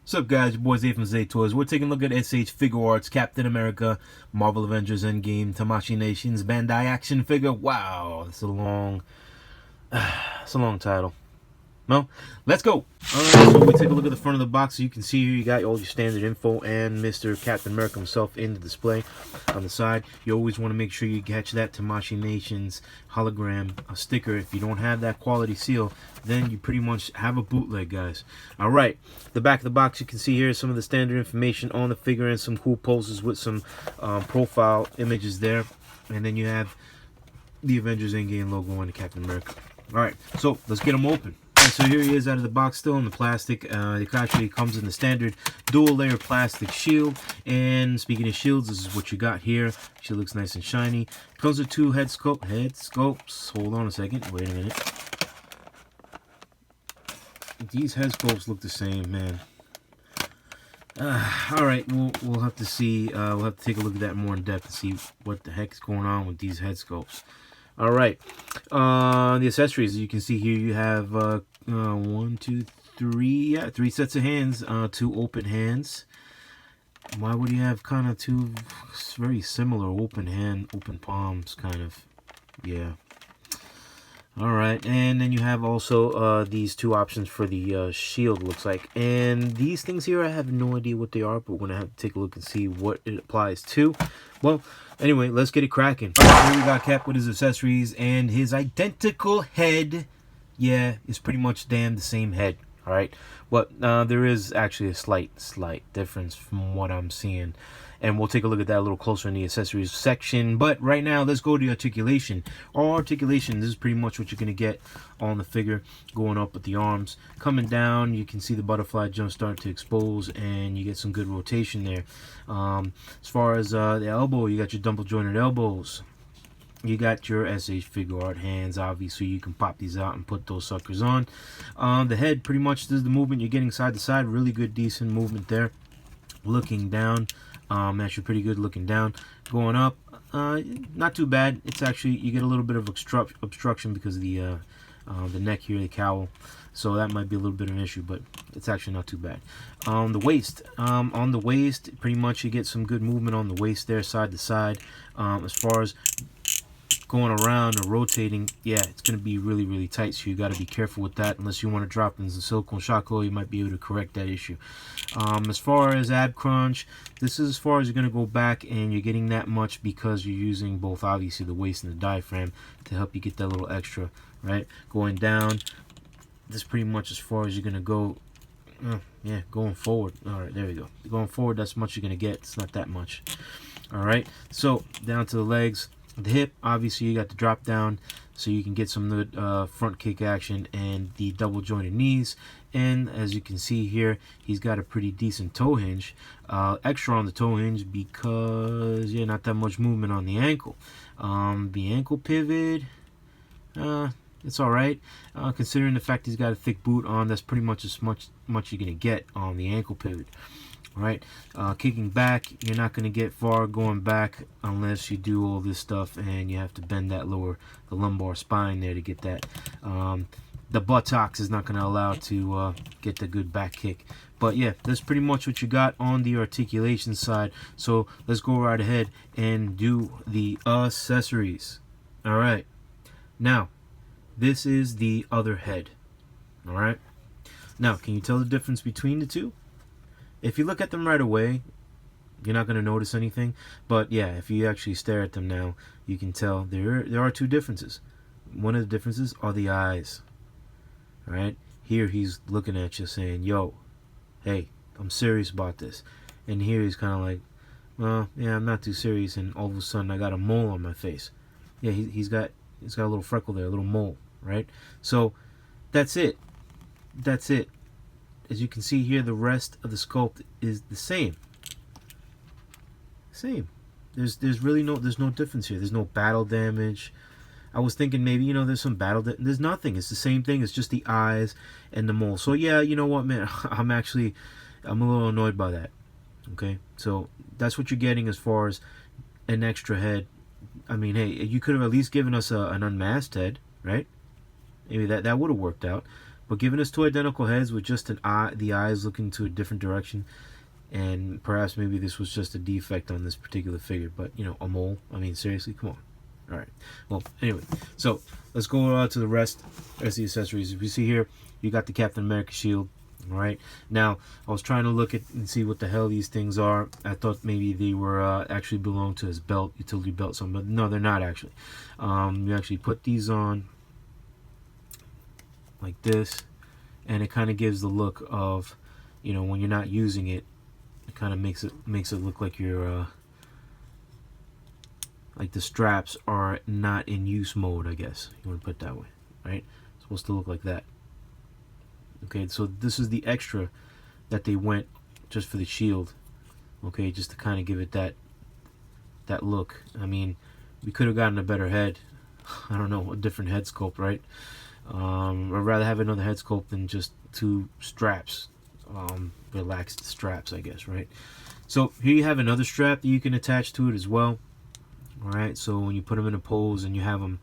What's up, guys? Your boy Zay from ZayToys. We're taking a look at SH Figuarts Captain America, Marvel Avengers Endgame, Tamashii Nations, Bandai action figure. Wow, it's a long title. Well, let's go. Alright, so we take a look at the front of the box. So you can see here you got all your standard info and Mr. Captain America himself in the display. On the side, you always want to make sure you catch that Tamashii Nations hologram sticker. If you don't have that quality seal, then you pretty much have a bootleg, guys. Alright, the back of the box, you can see here some of the standard information on the figure and some cool poses with some profile images there. And then you have the Avengers Endgame logo and the Captain America. Alright, so let's get them open. So here he is out of the box, still in the plastic. It actually comes in the standard dual layer plastic shield. And speaking of shields, this is what you got here. She looks nice and shiny. Comes with two head scopes. Hold on a second. Wait a minute. These head scopes look the same, man. All right, we'll have to see. We'll have to take a look at that more in depth and see what the heck is going on with these head scopes. All right, the accessories, as you can see here, you have three sets of hands, two open hands. Why would you have kind of two very similar open palms, kind of? Yeah. All right, and then you have also these two options for the shield, looks like. And these things here, I have no idea what they are, but we're going to have to take a look and see what it applies to. Well, anyway, let's get it cracking. Here we got Cap with his accessories and his identical head. Yeah, it's pretty much damn the same head, all right? But there is actually a slight difference from what I'm seeing. And we'll take a look at that a little closer in the accessories section. But right now, let's go to the articulation. Our articulation, this is pretty much what you're going to get on the figure. Going up with the arms. Coming down, you can see the butterfly jump start to expose. And you get some good rotation there. As far as the elbow, you got your double jointed elbows. You got your SH Figuart hands, obviously. You can pop these out and put those suckers on. The head, pretty much, this is the movement. You're getting side to side. Really good, decent movement there. Looking down. Actually pretty good looking down. Going up, not too bad. It's actually, you get a little bit of obstruction because of the neck here, the cowl. So that might be a little bit of an issue, but it's actually not too bad. The waist, on the waist, pretty much you get some good movement on the waist there, side to side. As far as going around or rotating, yeah, it's going to be really tight, so you got to be careful with that. Unless you want to drop in some silicone shock oil, you might be able to correct that issue. As far as ab crunch, this is as far as you're going to go back, and you're getting that much because you're using both, obviously, the waist and the diaphragm to help you get that little extra, right? Going down, this is pretty much as far as you're going to go. Yeah, going forward. All right, there we go. Going forward, that's much you're going to get. It's not that much. All right, so down to the legs. The hip, obviously, you got the drop down, so you can get some good front kick action, and the double jointed knees. And as you can see here, he's got a pretty decent toe hinge. Extra on the toe hinge because, yeah, not that much movement on the ankle. The ankle pivot, it's all right. Considering the fact he's got a thick boot on, that's pretty much as much you're going to get on the ankle pivot. Right, kicking back, you're not going to get far going back unless you do all this stuff, and you have to bend that the lumbar spine there to get that. The buttocks is not going to allow to get the good back kick. But yeah, that's pretty much what you got on the articulation side. So let's go right ahead and do the accessories. All right, now this is the other head. All right, now can you tell the difference between the two? If you look at them right away, you're not going to notice anything. But yeah, if you actually stare at them now, you can tell there are two differences. One of the differences are the eyes. All right? Here he's looking at you saying, yo, hey, I'm serious about this. And here he's kind of like, well, yeah, I'm not too serious. And all of a sudden I got a mole on my face. Yeah, he's got a little freckle there, a little mole, right? So that's it. That's it. As you can see here, the rest of the sculpt is the same. There's no difference here. There's no battle damage. I was thinking maybe, there's some battle there's nothing. It's the same thing. It's just the eyes and the mole. So yeah, you know what, man? I'm a little annoyed by that. Okay? So that's what you're getting as far as an extra head. I mean, hey, you could have at least given us an unmasked head, right? Maybe that would have worked out. But giving us two identical heads with just an eye, the eyes looking to a different direction, and perhaps maybe this was just a defect on this particular figure. But you know, a mole. I mean, seriously, come on. All right. Well, anyway, so let's go to the rest of the accessories. If you see here, you got the Captain America shield. All right. Now, I was trying to look at and see what the hell these things are. I thought maybe they were actually belong to his belt, utility belt, something. But no, they're not actually. You actually put these on like this, and it kind of gives the look of, you know, when you're not using it, it kind of makes it look like you're like the straps are not in use mode, I guess you want to put it that way, right? It's supposed to look like that. Okay, so this is the extra that they went just for the shield. Okay, just to kind of give it that look. I mean, we could have gotten a better head. I don't know, a different head sculpt, right? I'd rather have another head sculpt than just two straps, relaxed straps, I guess, right? So here you have another strap that you can attach to it as well. All right, so when you put them in a pose and you have them,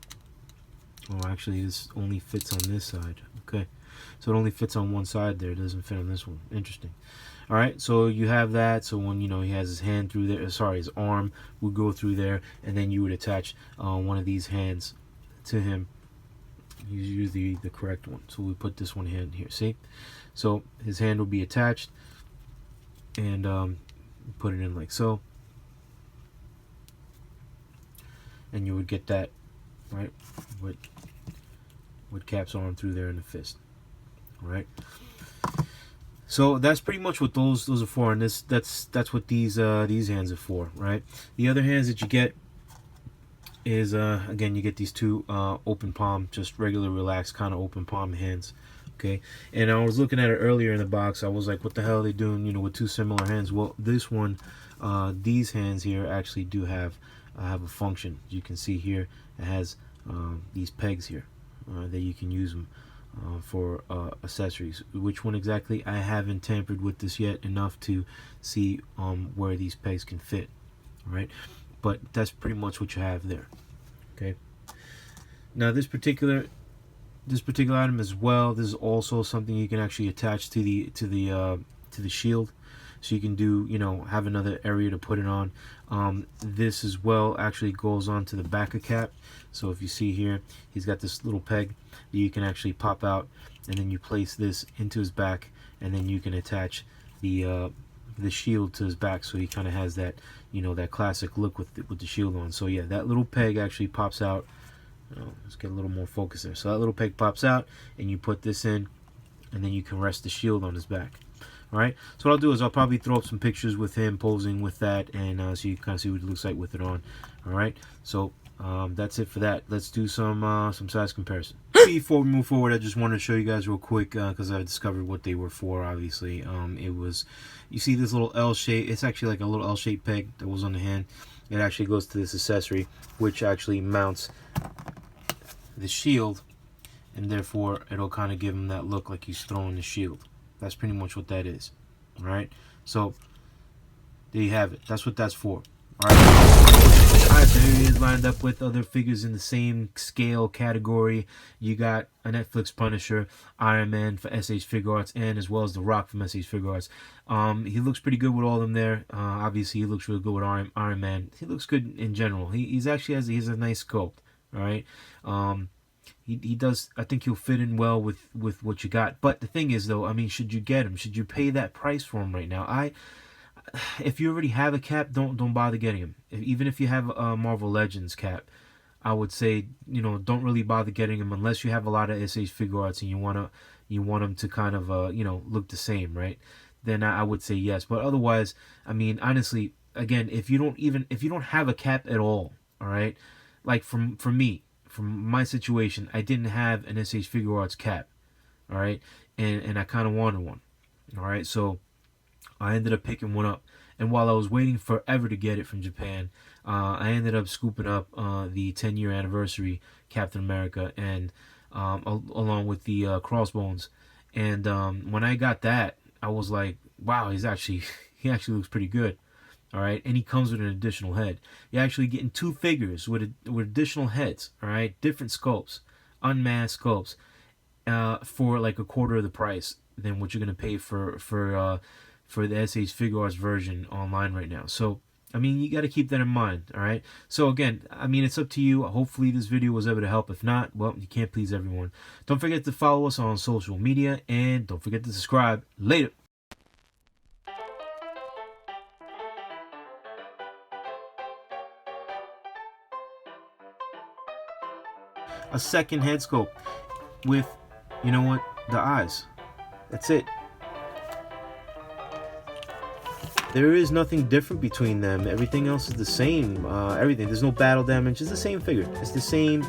oh, actually this only fits on this side. Okay, so it only fits on one side there. It doesn't fit on this one. Interesting. All right, so you have that. So when, you know, he has his hand through there, sorry, his arm would go through there, and then you would attach one of these hands to him. You use the correct one. So we put this one hand here. See, so his hand will be attached, and put it in like so. And you would get that, right, with Cap's arm through there in the fist. All right. So that's pretty much what those are for, and that's what these hands are for, right? The other hands that you get is again, you get these two open palm, just regular relaxed kind of open palm hands. Okay, and I was looking at it earlier in the box. I was like, what the hell are they doing, you know, with two similar hands? Well, this one, these hands here actually do have a function. You can see here it has these pegs here that you can use them for accessories. Which one exactly, I haven't tampered with this yet enough to see where these pegs can fit. All right, but that's pretty much what you have there. Okay, now this particular item as well, this is also something you can actually attach to the shield, so you can do, you know, have another area to put it on. This as well actually goes on to the back of Cap. So if you see here, he's got this little peg that you can actually pop out, and then you place this into his back, and then you can attach the shield to his back, so he kind of has that, you know, that classic look with the shield on. So yeah, that little peg actually pops out. Let's get a little more focus there. So that little peg pops out, and you put this in, and then you can rest the shield on his back. All right, so what I'll do is I'll probably throw up some pictures with him posing with that, and so you kind of see what it looks like with it on. All right, so that's it for that. Let's do some size comparison. Before we move forward, I just wanted to show you guys real quick, because I discovered what they were for. Obviously, it was, you see this little L shape. It's actually like a little L shaped peg that was on the hand. It actually goes to this accessory, which actually mounts the shield, and therefore it'll kind of give him that look like he's throwing the shield. That's pretty much what that is. All right, so there you have it. That's what that's for. All right, so here he is lined up with other figures in the same scale category. You got a Netflix Punisher, Iron Man for SH Figuarts, and as well as The Rock from SH Figuarts. He looks pretty good with all of them there. Obviously, he looks really good with Iron Man. He looks good in general. He's actually has a nice sculpt. All right. He does. I think he'll fit in well with what you got. But the thing is, though, I mean, should you get him? Should you pay that price for him right now? If you already have a Cap, don't bother getting him. Even if you have a Marvel Legends Cap, I would say, you know, don't really bother getting him unless you have a lot of SH Figuarts and you want them to kind of you know, look the same, right? Then I would say yes. But otherwise, I mean, honestly, again, if you don't have a Cap at all right, like for me. From my situation, I didn't have an SH Figuarts Cap, all right, and I kind of wanted one, all right, so I ended up picking one up, and while I was waiting forever to get it from Japan, I ended up scooping up the 10-year anniversary Captain America, and along with the Crossbones, and when I got that, I was like, wow, he actually looks pretty good. All right, and he comes with an additional head. You're actually getting two figures with additional heads. All right, different sculpts, unmasked sculpts, for like a quarter of the price than what you're gonna pay for the SH Figuarts version online right now. So I mean, you got to keep that in mind. All right. So again, I mean, it's up to you. Hopefully this video was able to help. If not, well, you can't please everyone. Don't forget to follow us on social media, and don't forget to subscribe. Later. A second head sculpt with, you know what, the eyes. That's it. There is nothing different between them. Everything else is the same. Everything. There's no battle damage. It's the same figure. It's the same